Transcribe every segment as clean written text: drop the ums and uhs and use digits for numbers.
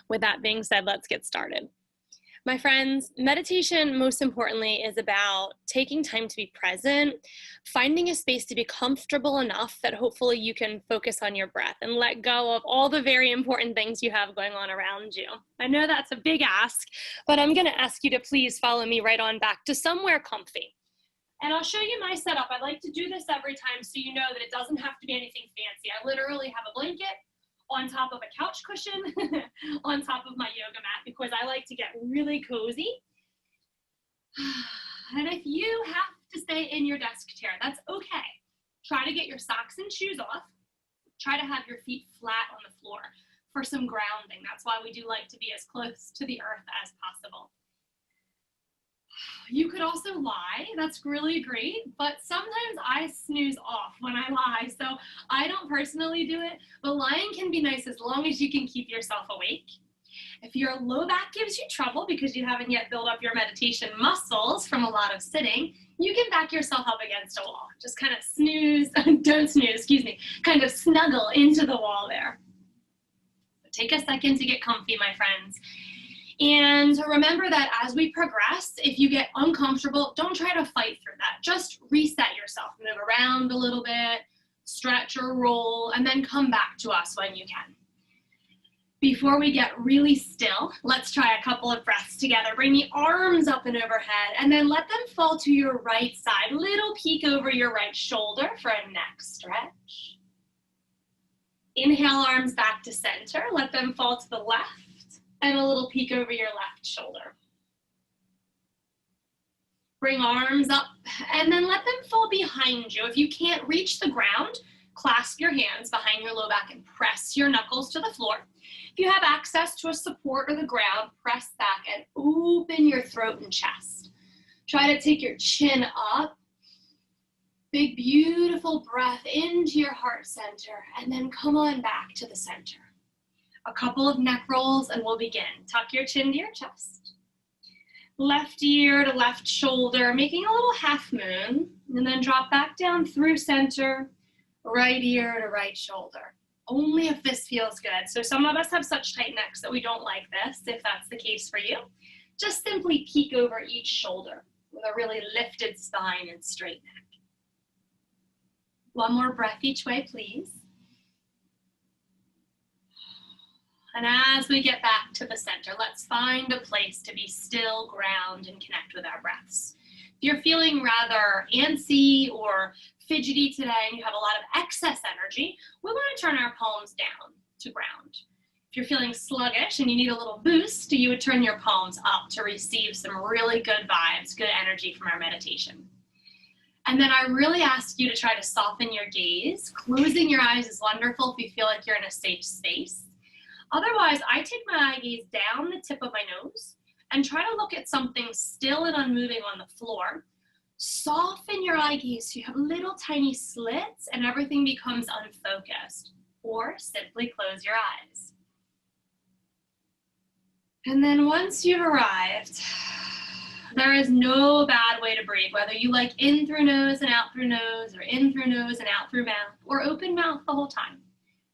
With that being said, let's get started. My friends, meditation, most importantly, is about taking time to be present, finding a space to be comfortable enough that hopefully you can focus on your breath and let go of all the very important things you have going on around you. I know that's a big ask, but I'm going to ask you to please follow me right on back to somewhere comfy. And I'll show you my setup. I like to do this every time so you know that it doesn't have to be anything fancy. I literally have a blanket on top of a couch cushion, on top of my yoga mat, because I like to get really cozy. And if you have to stay in your desk chair, that's okay. Try to get your socks and shoes off. Try to have your feet flat on the floor for some grounding. That's why we do like to be as close to the earth as possible. You could also lie, that's really great, but sometimes I snooze off when I lie, so I don't personally do it, but lying can be nice as long as you can keep yourself awake. If your low back gives you trouble because you haven't yet built up your meditation muscles from a lot of sitting, you can back yourself up against a wall. Just kind of kind of snuggle into the wall there. But take a second to get comfy, my friends. And remember that as we progress, if you get uncomfortable, don't try to fight through that. Just reset yourself, move around a little bit, stretch or roll, and then come back to us when you can. Before we get really still, let's try a couple of breaths together. Bring the arms up and overhead, and then let them fall to your right side. Little peek over your right shoulder for a neck stretch. Inhale, arms back to center. Let them fall to the left. And a little peek over your left shoulder. Bring arms up and then let them fall behind you. If you can't reach the ground, clasp your hands behind your low back and press your knuckles to the floor. If you have access to a support or the ground, press back and open your throat and chest. Try to take your chin up. Big, beautiful breath into your heart center and then come on back to the center. A couple of neck rolls and we'll begin. Tuck your chin to your chest. Left ear to left shoulder, making a little half moon, and then drop back down through center, right ear to right shoulder. Only if this feels good. So some of us have such tight necks that we don't like this. If that's the case for you, just simply peek over each shoulder with a really lifted spine and straight neck. One more breath each way, please. And as we get back to the center, let's find a place to be still, ground, and connect with our breaths. If you're feeling rather antsy or fidgety today and you have a lot of excess energy, we want to turn our palms down to ground. If you're feeling sluggish and you need a little boost, you would turn your palms up to receive some really good vibes, good energy from our meditation. And then I really ask you to try to soften your gaze. Closing your eyes is wonderful if you feel like you're in a safe space. Otherwise, I take my eye gaze down the tip of my nose and try to look at something still and unmoving on the floor. Soften your eye gaze so you have little tiny slits and everything becomes unfocused. Or simply close your eyes. And then once you've arrived, there is no bad way to breathe, whether you like in through nose and out through nose, or in through nose and out through mouth, or open mouth the whole time.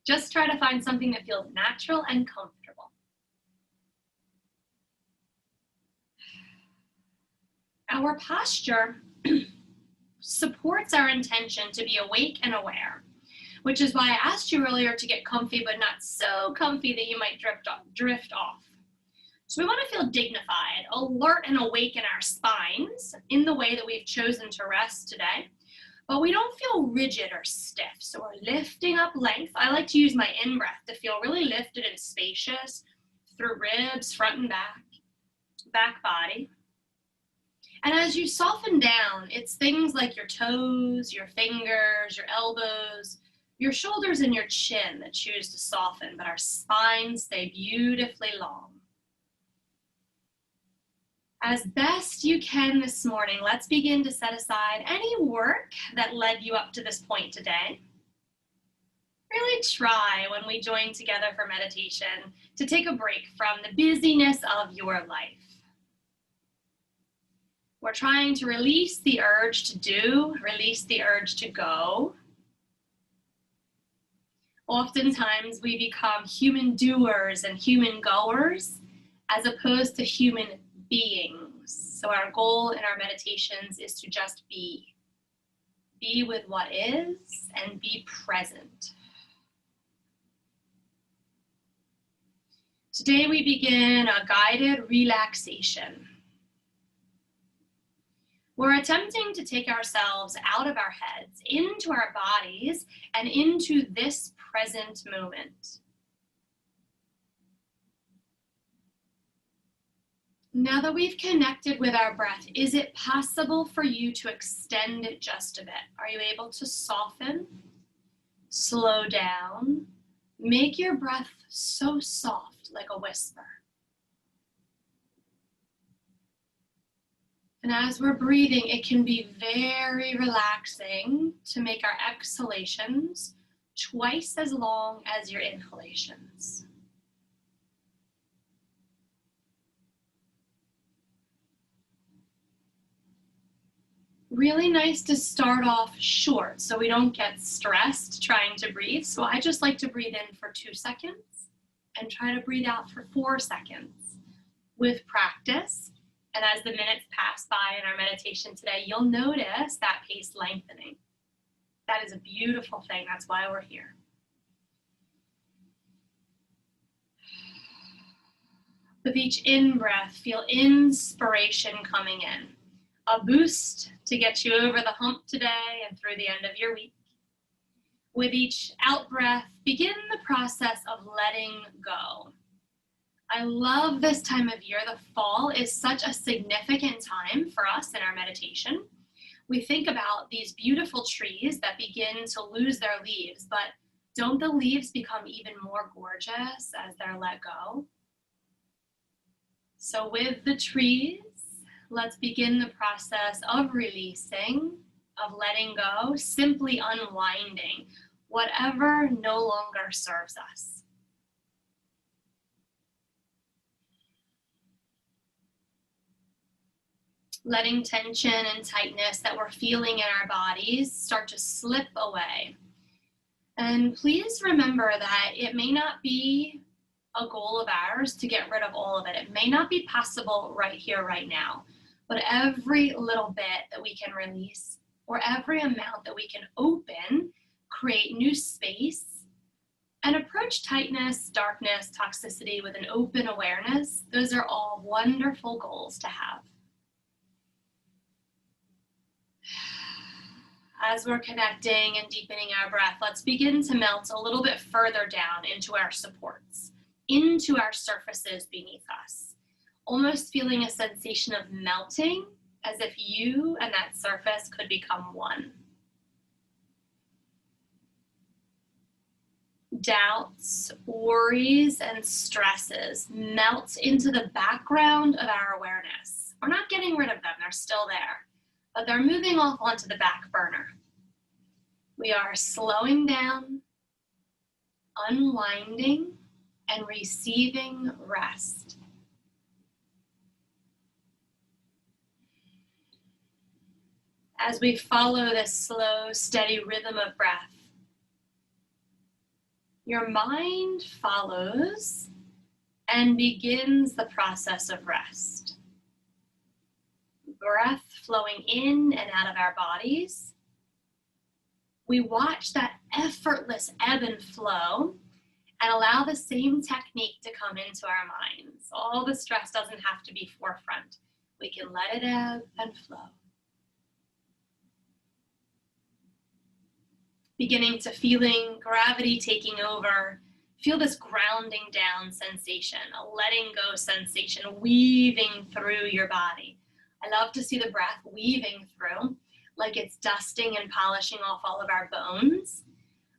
Just try to find something that feels natural and comfortable. Our posture supports our intention to be awake and aware, which is why I asked you earlier to get comfy, but not so comfy that you might drift off. So we want to feel dignified, alert, and awake in our spines in the way that we've chosen to rest today. But we don't feel rigid or stiff, so we're lifting up length. I like to use my in-breath to feel really lifted and spacious through ribs, front and back body. And as you soften down, it's things like your toes, your fingers, your elbows, your shoulders, and your chin that choose to soften, but our spines stay beautifully long. As best you can this morning, let's begin to set aside any work that led you up to this point today. Really try when we join together for meditation to take a break from the busyness of your life. We're trying to release the urge to do, release the urge to go. Oftentimes we become human doers and human goers as opposed to human beings. So our goal in our meditations is to just be. Be with what is and be present. Today we begin a guided relaxation. We're attempting to take ourselves out of our heads, into our bodies, and into this present moment. Now that we've connected with our breath, is it possible for you to extend it just a bit? Are you able to soften, slow down, make your breath so soft like a whisper? And as we're breathing, it can be very relaxing to make our exhalations twice as long as your inhalations. Really nice to start off short so we don't get stressed trying to breathe. So I just like to breathe in for 2 seconds and try to breathe out for 4 seconds. With practice, and as the minutes pass by in our meditation today, you'll notice that pace lengthening. That is a beautiful thing. That's why we're here. With each in-breath, feel inspiration coming in. A boost to get you over the hump today and through the end of your week. With each out-breath, begin the process of letting go. I love this time of year. The fall is such a significant time for us in our meditation. We think about these beautiful trees that begin to lose their leaves, but don't the leaves become even more gorgeous as they're let go? So with the trees, let's begin the process of releasing, of letting go, simply unwinding whatever no longer serves us. Letting tension and tightness that we're feeling in our bodies start to slip away. And please remember that it may not be a goal of ours to get rid of all of it. It may not be possible right here, right now. But every little bit that we can release, or every amount that we can open, create new space, and approach tightness, darkness, toxicity with an open awareness, those are all wonderful goals to have. As we're connecting and deepening our breath, let's begin to melt a little bit further down into our supports, into our surfaces beneath us, almost feeling a sensation of melting as if you and that surface could become one. Doubts, worries, and stresses melt into the background of our awareness. We're not getting rid of them, they're still there, but they're moving off onto the back burner. We are slowing down, unwinding, and receiving rest. As we follow this slow, steady rhythm of breath, your mind follows and begins the process of rest. Breath flowing in and out of our bodies. We watch that effortless ebb and flow and allow the same technique to come into our minds. All the stress doesn't have to be forefront. We can let it ebb and flow. Beginning to feeling gravity taking over. Feel this grounding down sensation, a letting go sensation, weaving through your body. I love to see the breath weaving through, like it's dusting and polishing off all of our bones.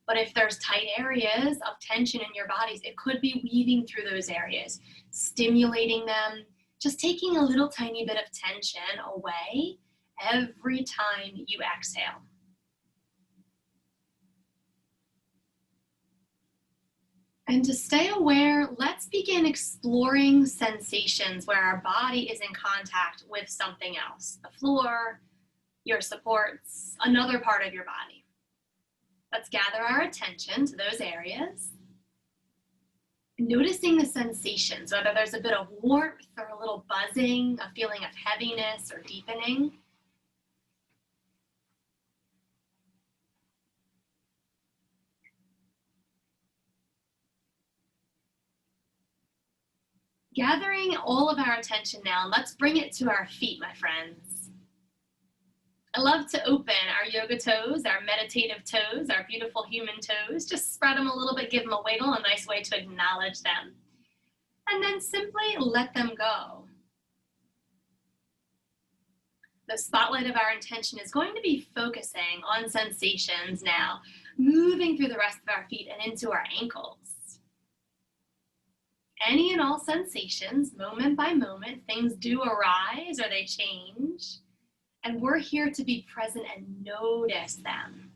But if there's tight areas of tension in your bodies, it could be weaving through those areas, stimulating them, just taking a little tiny bit of tension away every time you exhale. And to stay aware, let's begin exploring sensations where our body is in contact with something else, the floor, your supports, another part of your body. Let's gather our attention to those areas. Noticing the sensations, whether there's a bit of warmth or a little buzzing, a feeling of heaviness or deepening. Gathering all of our attention now, let's bring it to our feet, my friends. I love to open our yoga toes, our meditative toes, our beautiful human toes. Just spread them a little bit, give them a wiggle, a nice way to acknowledge them. And then simply let them go. The spotlight of our intention is going to be focusing on sensations now, moving through the rest of our feet and into our ankles. Any and all sensations, moment by moment, things do arise or they change. And we're here to be present and notice them.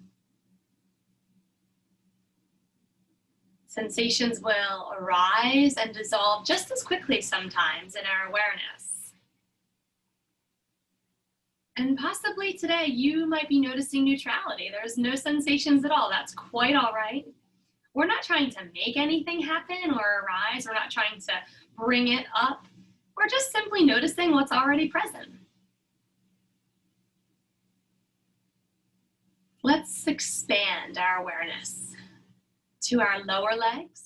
Sensations will arise and dissolve just as quickly sometimes in our awareness. And possibly today you might be noticing neutrality. There's no sensations at all. That's quite all right. We're not trying to make anything happen or arise. We're not trying to bring it up. We're just simply noticing what's already present. Let's expand our awareness to our lower legs,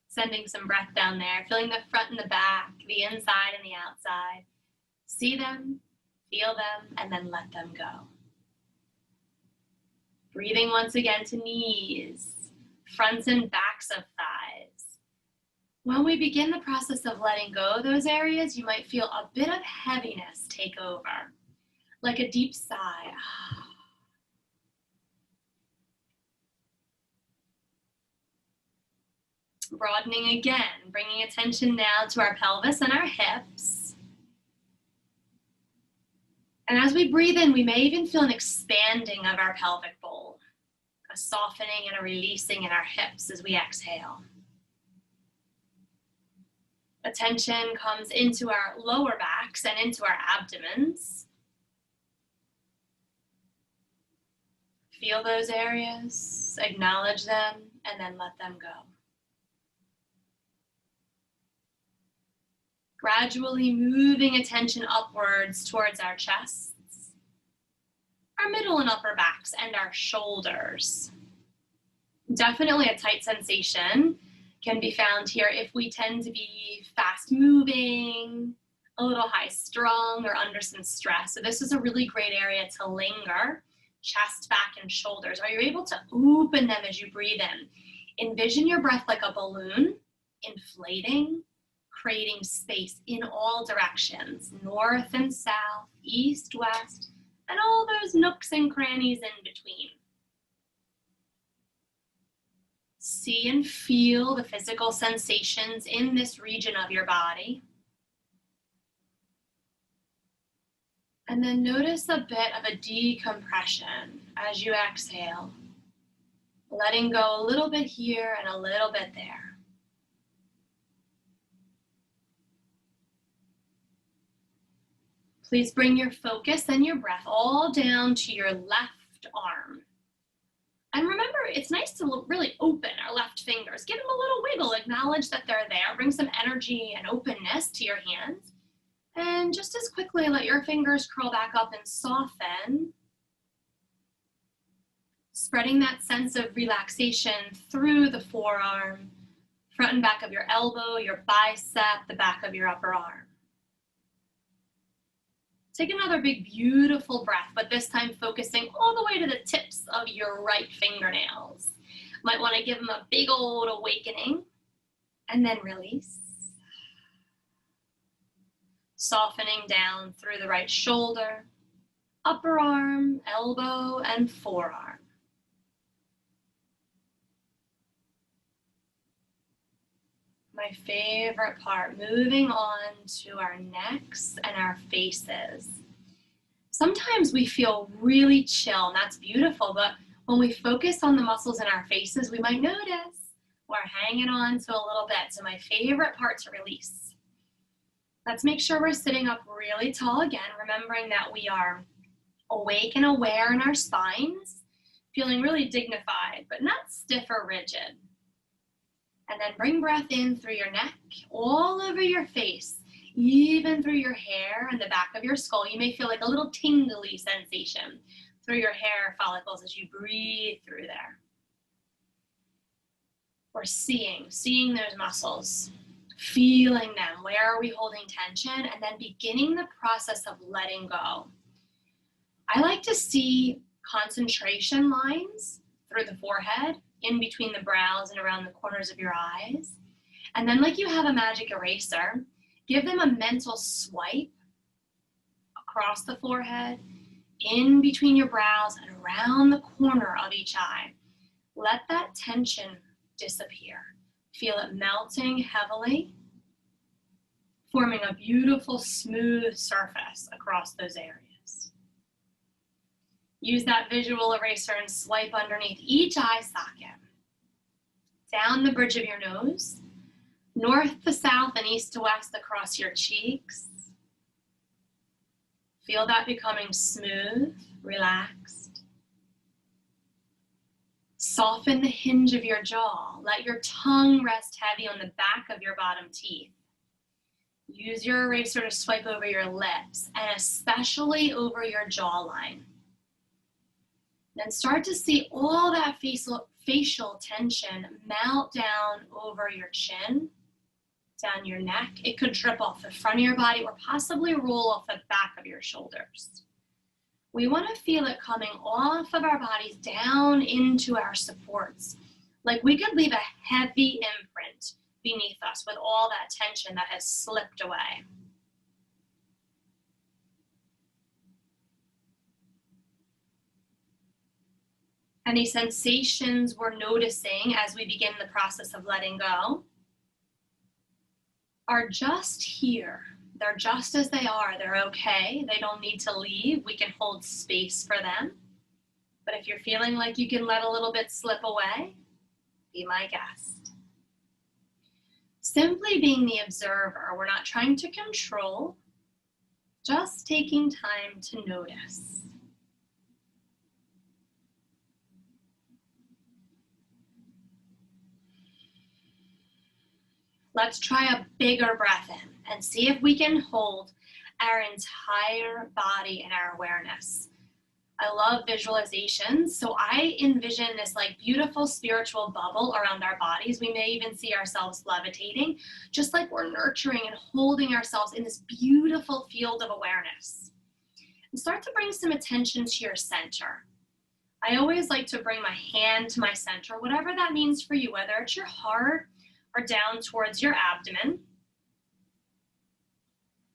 sending some breath down there, feeling the front and the back, the inside and the outside. See them, feel them, and then let them go. Breathing once again to knees, fronts and backs of thighs. When we begin the process of letting go of those areas, you might feel a bit of heaviness take over, like a deep sigh. Broadening again, bringing attention now to our pelvis and our hips. And as we breathe in, we may even feel an expanding of our pelvic bowl, a softening and a releasing in our hips as we exhale. Attention comes into our lower backs and into our abdomens. Feel those areas, acknowledge them, and then let them go. Gradually moving attention upwards towards our chests, our middle and upper backs, and our shoulders. Definitely a tight sensation can be found here if we tend to be fast moving, a little high strung, or under some stress. So this is a really great area to linger, chest, back, and shoulders. Are you able to open them as you breathe in? Envision your breath like a balloon, inflating, creating space in all directions, north and south, east, west, and all those nooks and crannies in between. See and feel the physical sensations in this region of your body. And then notice a bit of a decompression as you exhale, letting go a little bit here and a little bit there. Please bring your focus and your breath all down to your left arm. And remember, it's nice to really open our left fingers. Give them a little wiggle, acknowledge that they're there. Bring some energy and openness to your hands. And just as quickly, let your fingers curl back up and soften. Spreading that sense of relaxation through the forearm, front and back of your elbow, your bicep, the back of your upper arm. Take another big, beautiful breath, but this time focusing all the way to the tips of your right fingernails. Might want to give them a big old awakening, and then release. Softening down through the right shoulder, upper arm, elbow, and forearm. My favorite part, moving on to our necks and our faces. Sometimes we feel really chill, and that's beautiful, but when we focus on the muscles in our faces, we might notice we're hanging on to a little bit. So my favorite part to release. Let's make sure we're sitting up really tall again, remembering that we are awake and aware in our spines. feeling really dignified, but not stiff or rigid. And then bring breath in through your neck, all over your face, even through your hair and the back of your skull. You may feel like a little tingly sensation through your hair follicles as you breathe through there. We're seeing those muscles, feeling them. Where are we holding tension? And then beginning the process of letting go. I like to see concentration lines through the forehead, in between the brows and around the corners of your eyes. And then, like you have a magic eraser, give them a mental swipe across the forehead, in between your brows and around the corner of each eye. Let that tension disappear. Feel it melting heavily, forming a beautiful smooth surface across those areas. Use that visual eraser and swipe underneath each eye socket. Down the bridge of your nose, north to south and east to west across your cheeks. Feel that becoming smooth, relaxed. Soften the hinge of your jaw. Let your tongue rest heavy on the back of your bottom teeth. Use your eraser to swipe over your lips and especially over your jawline. Then start to see all that facial tension melt down over your chin, down your neck. It could drip off the front of your body or possibly roll off the back of your shoulders. We want to feel it coming off of our bodies down into our supports. Like we could leave a heavy imprint beneath us with all that tension that has slipped away. Any sensations we're noticing as we begin the process of letting go are just here. They're just as they are. They're okay. They don't need to leave. We can hold space for them. But if you're feeling like you can let a little bit slip away, be my guest. Simply being the observer. We're not trying to control, just taking time to notice. Let's try a bigger breath in and see if we can hold our entire body in our awareness. I love visualizations, so I envision this like beautiful spiritual bubble around our bodies. We may even see ourselves levitating, just like we're nurturing and holding ourselves in this beautiful field of awareness. And start to bring some attention to your center. I always like to bring my hand to my center, whatever that means for you, whether it's your heart or down towards your abdomen.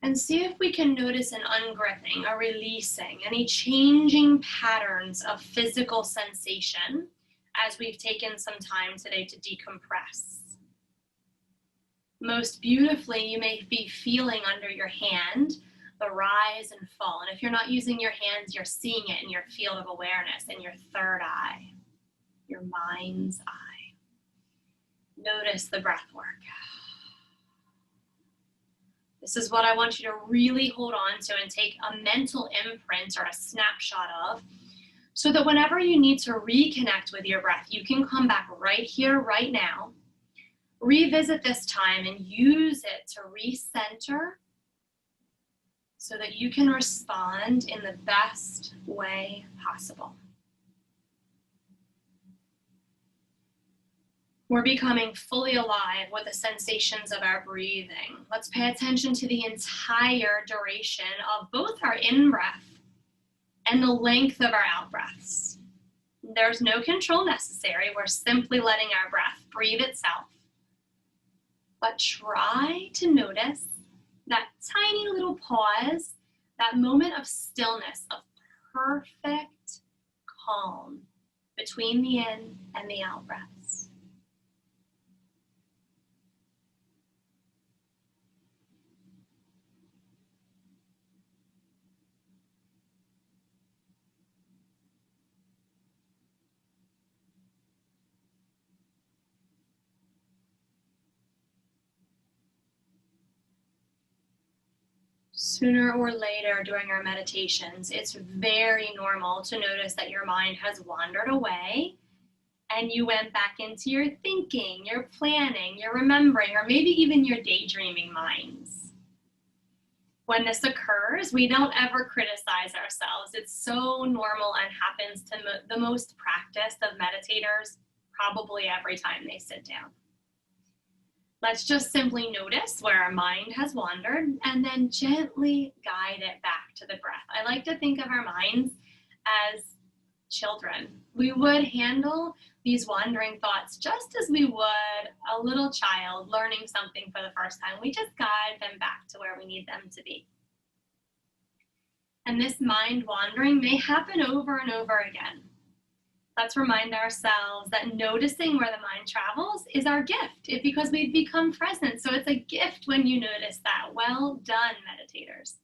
And see if we can notice an ungripping, a releasing, any changing patterns of physical sensation as we've taken some time today to decompress. Most beautifully, you may be feeling under your hand the rise and fall. And if you're not using your hands, you're seeing it in your field of awareness, in your third eye, your mind's eye. Notice the breath work. This is what I want you to really hold on to and take a mental imprint or a snapshot of, so that whenever you need to reconnect with your breath, you can come back right here, right now, revisit this time and use it to recenter so that you can respond in the best way possible. We're becoming fully alive with the sensations of our breathing. Let's pay attention to the entire duration of both our in-breath and the length of our out-breaths. There's no control necessary. We're simply letting our breath breathe itself. But try to notice that tiny little pause, that moment of stillness, of perfect calm between the in and the out breaths. Sooner or later during our meditations, it's very normal to notice that your mind has wandered away and you went back into your thinking, your planning, your remembering, or maybe even your daydreaming minds. When this occurs, we don't ever criticize ourselves. It's so normal and happens to the most practiced of meditators probably every time they sit down. Let's just simply notice where our mind has wandered and then gently guide it back to the breath. I like to think of our minds as children. We would handle these wandering thoughts just as we would a little child learning something for the first time. We just guide them back to where we need them to be. And this mind wandering may happen over and over again. Let's remind ourselves that noticing where the mind travels is our gift. It's because we've become present. So it's a gift when you notice that. Well done, meditators.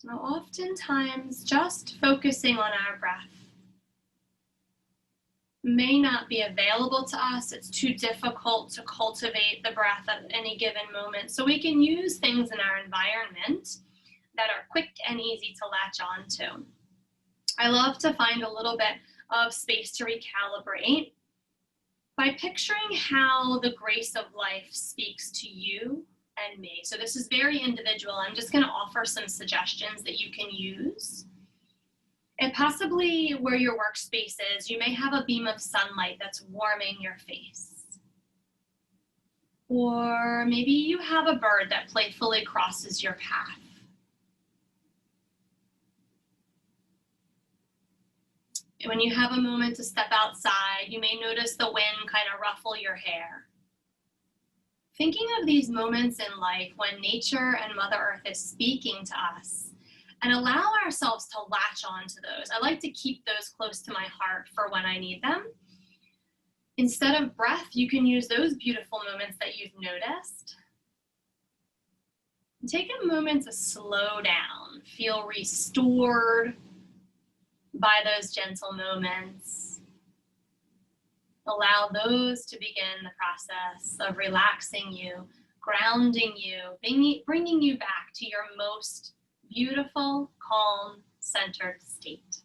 Now, oftentimes, just focusing on our breath may not be available to us. It's too difficult to cultivate the breath at any given moment. So we can use things in our environment that are quick and easy to latch on to. I love to find a little bit of space to recalibrate by picturing how the grace of life speaks to you and me. So this is very individual. I'm just going to offer some suggestions that you can use. And possibly where your workspace is, you may have a beam of sunlight that's warming your face. Or maybe you have a bird that playfully crosses your path. When you have a moment to step outside, you may notice the wind kind of ruffle your hair. Thinking of these moments in life when nature and Mother Earth is speaking to us, and allow ourselves to latch on to those. I like to keep those close to my heart for when I need them. Instead of breath, you can use those beautiful moments that you've noticed. Take a moment to slow down, feel restored by those gentle moments. Allow those to begin the process of relaxing you, grounding you, bringing you back to your most beautiful, calm, centered state.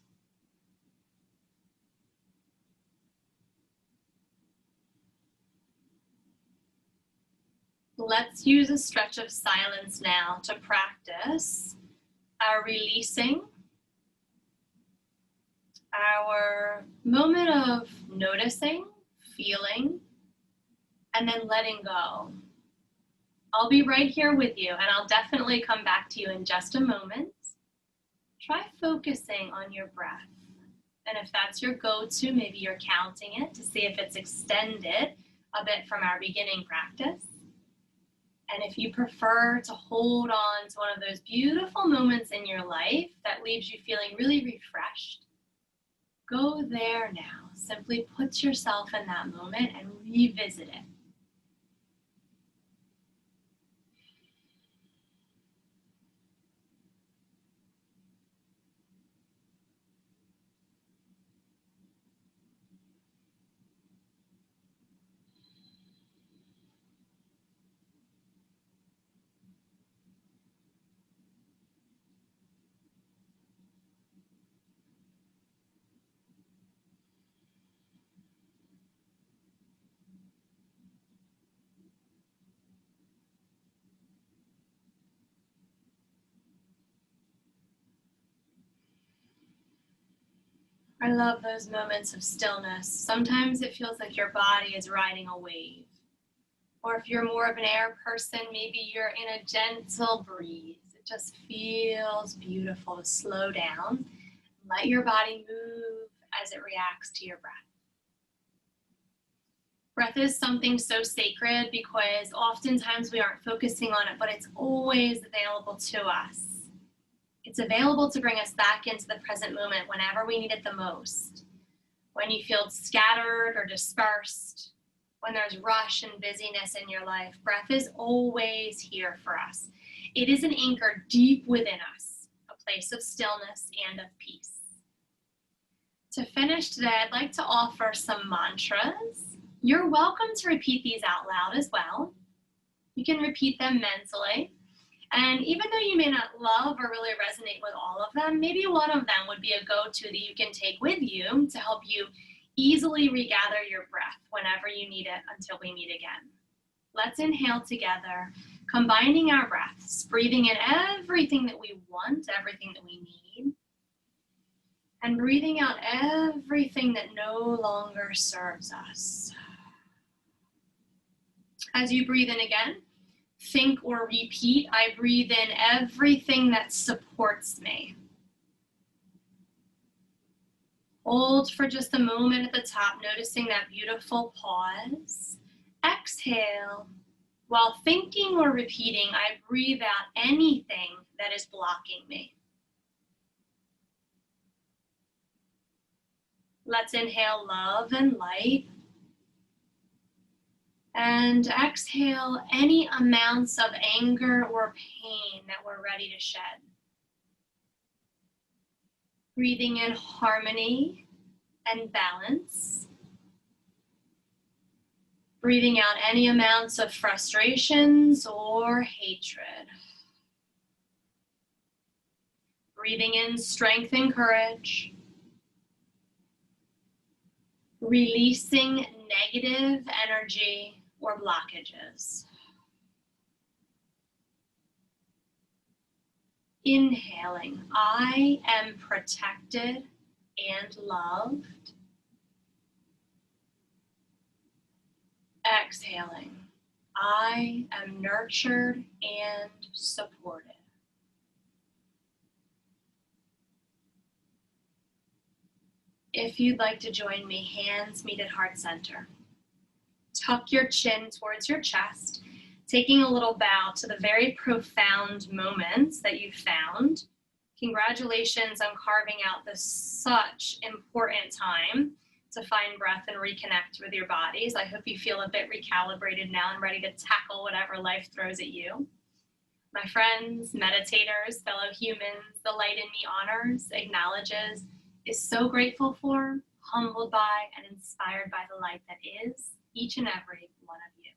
Let's use a stretch of silence now to practice our releasing, our moment of noticing, feeling, and then letting go. I'll be right here with you, and I'll definitely come back to you in just a moment. Try focusing on your breath. And if that's your go-to, maybe you're counting it to see if it's extended a bit from our beginning practice. And if you prefer to hold on to one of those beautiful moments in your life that leaves you feeling really refreshed, go there now. Simply put yourself in that moment and revisit it. I love those moments of stillness. Sometimes it feels like your body is riding a wave. Or if you're more of an air person, maybe you're in a gentle breeze. It just feels beautiful to slow down. Let your body move as it reacts to your breath. Breath is something so sacred because oftentimes we aren't focusing on it, but it's always available to us. It's available to bring us back into the present moment whenever we need it the most. When you feel scattered or dispersed, when there's rush and busyness in your life, breath is always here for us. It is an anchor deep within us, a place of stillness and of peace. To finish today, I'd like to offer some mantras. You're welcome to repeat these out loud as well. You can repeat them mentally. And even though you may not love or really resonate with all of them, maybe one of them would be a go-to that you can take with you to help you easily regather your breath whenever you need it until we meet again. Let's inhale together, combining our breaths, breathing in everything that we want, everything that we need, and breathing out everything that no longer serves us. As you breathe in again, think or repeat, I breathe in everything that supports me. Hold for just a moment at the top, noticing that beautiful pause. Exhale. While thinking or repeating, I breathe out anything that is blocking me. Let's inhale love and light. And exhale any amounts of anger or pain that we're ready to shed. Breathing in harmony and balance. Breathing out any amounts of frustrations or hatred. Breathing in strength and courage. Releasing negative energy or blockages. Inhaling, I am protected and loved. Exhaling, I am nurtured and supported. If you'd like to join me, hands meet at heart center. Tuck your chin towards your chest, taking a little bow to the very profound moments that you found. Congratulations on carving out this such important time to find breath and reconnect with your bodies. I hope you feel a bit recalibrated now and ready to tackle whatever life throws at you. My friends, meditators, fellow humans, the light in me honors, acknowledges, is so grateful for, humbled by, and inspired by the light that is each and every one of you.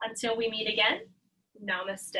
Until we meet again, namaste.